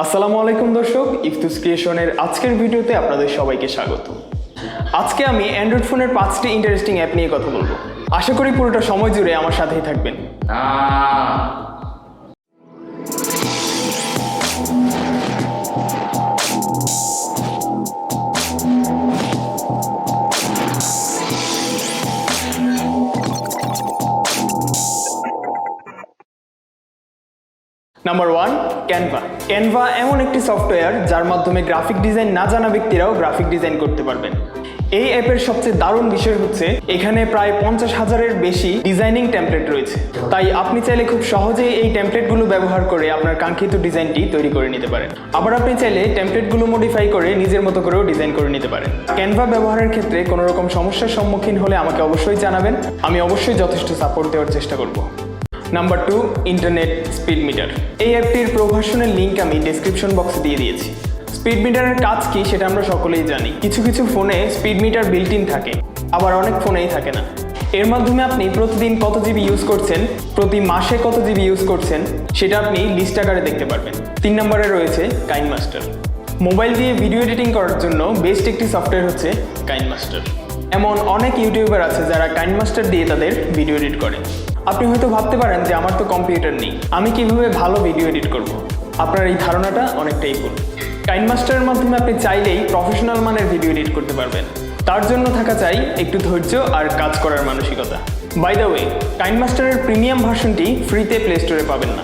আসসালামু আলাইকুম দর্শক, ইফতুস ক্রিয়েশনের আজকের ভিডিওতে আপনাদের সবাইকে স্বাগত। আজকে আমি অ্যান্ড্রয়েড ফোনের 5টি ইন্টারেস্টিং অ্যাপ নিয়ে কথা বলবো। আশা করি পুরোটা সময় জুড়ে আমার সাথেই থাকবেন। Number 1, Canva. ক্যানভা এমন একটি সফটওয়্যার যার মাধ্যমে গ্রাফিক ডিজাইন না জানা ব্যক্তিরাও গ্রাফিক ডিজাইন করতে পারবেন। এই অ্যাপের সবচেয়ে দারুণ বিষয় হচ্ছে এখানে প্রায় 50,000-এর বেশি ডিজাইনিং টেমপ্লেট রয়েছে। তাই আপনি চাইলে খুব সহজেই এই টেমপ্লেটগুলো ব্যবহার করে আপনার কাঙ্ক্ষিত ডিজাইনটি তৈরি করে নিতে পারেন। আবার আপনি চাইলে টেমপ্লেটগুলো মডিফাই করে নিজের মতো করেও ডিজাইন করে নিতে পারেন। ক্যানভা ব্যবহারের ক্ষেত্রে কোনো রকম সমস্যার সম্মুখীন হলে আমাকে অবশ্যই জানাবেন, আমি অবশ্যই যথেষ্ট সাপোর্ট দেওয়ার চেষ্টা করব। Number 2, internet speed metre. এই অ্যাপটির প্রো ভার্সনের লিঙ্ক আমি ডেসক্রিপশন বক্সে দিয়ে দিয়েছি। স্পিড মিটারের কাজ কি সেটা আমরা সকলেই জানি। কিছু কিছু ফোনে স্পিড মিটার বিল্ট ইন থাকে, আবার অনেক ফোনেই থাকে না। এর মাধ্যমে আপনি প্রতিদিন কত জিবি ইউজ করছেন, প্রতি মাসে কত জিবি ইউজ করছেন সেটা আপনি লিস্ট আকারে দেখতে পারবেন। 3 নম্বরে রয়েছে কাইনমাস্টার। মোবাইল দিয়ে ভিডিও এডিটিং করার জন্য বেস্ট একটি সফটওয়্যার হচ্ছে কাইনমাস্টার। এমন অনেক ইউটিউবার আছে যারা কাইনমাস্টার দিয়ে তাদের ভিডিও এডিট করে। আপনি হয়তো ভাবতে পারেন যে আমার তো কম্পিউটার নেই, আমি কিভাবে ভালো ভিডিও এডিট করব। আপনার এই ধারণাটা অনেকটাই ভুল। কাইনমাস্টারের মাধ্যমে আপনি চাইলেই প্রফেশনাল মানের ভিডিও এডিট করতে পারবেন। তার জন্য থাকা চাই একটু ধৈর্য আর কাজ করার মানসিকতা। বাই দ্য ওয়ে, কাইনমাস্টারের প্রিমিয়াম ভার্সনটি ফ্রিতে প্লে স্টোরে পাবেন না।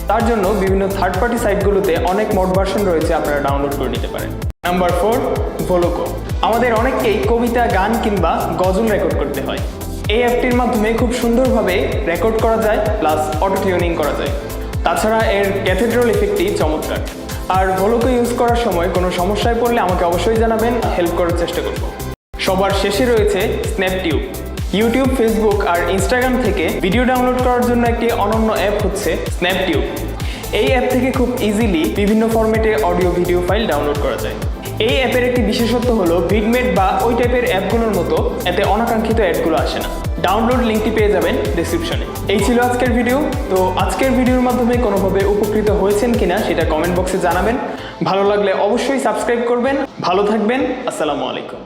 তার জন্য বিভিন্ন থার্ড পার্টি সাইটগুলোতে অনেক মড ভার্সন রয়েছে, আপনারা ডাউনলোড করে নিতে পারেন। নাম্বার 4, ভোলোকো। আমাদের অনেককেই কবিতা, গান কিংবা গজল রেকর্ড করতে হয়। এই অ্যাপটির মাধ্যমে খুব সুন্দরভাবে রেকর্ড করা যায়, প্লাস অটো টিউনিং করা যায়। তাছাড়া এর ক্যাথেড্রাল ইফেক্টটি চমৎকার। আর ভোলোকো ইউজ করার সময় কোনো সমস্যায় পড়লে আমাকে অবশ্যই জানাবেন, হেল্প করার চেষ্টা করব। সবার শেষে রয়েছে স্ন্যাপটিউব। ইউটিউব, ফেসবুক আর ইনস্টাগ্রাম থেকে ভিডিও ডাউনলোড করার জন্য একটি অনন্য অ্যাপ হচ্ছে স্ন্যাপটিউব। এই অ্যাপ থেকে খুব ইজিলি বিভিন্ন ফরম্যাটে অডিও ভিডিও ফাইল ডাউনলোড করা যায়। এই অ্যাপের একটি বিশেষত্ব হলো ভিডমেট বা ওই টাইপের অ্যাপগুলোর মতো এতে অনাকাঙ্ক্ষিত অ্যাডগুলো আসে না। ডাউনলোড লিঙ্কটি পেয়ে যাবেন ডেসক্রিপশনে। এই ছিল আজকের ভিডিও। তো আজকের ভিডিওর মাধ্যমে কোনোভাবে উপকৃত হয়েছেন কিনা সেটা কমেন্ট বক্সে জানাবেন। ভালো লাগলে অবশ্যই সাবস্ক্রাইব করবেন। ভালো থাকবেন। আসসালামু আলাইকুম।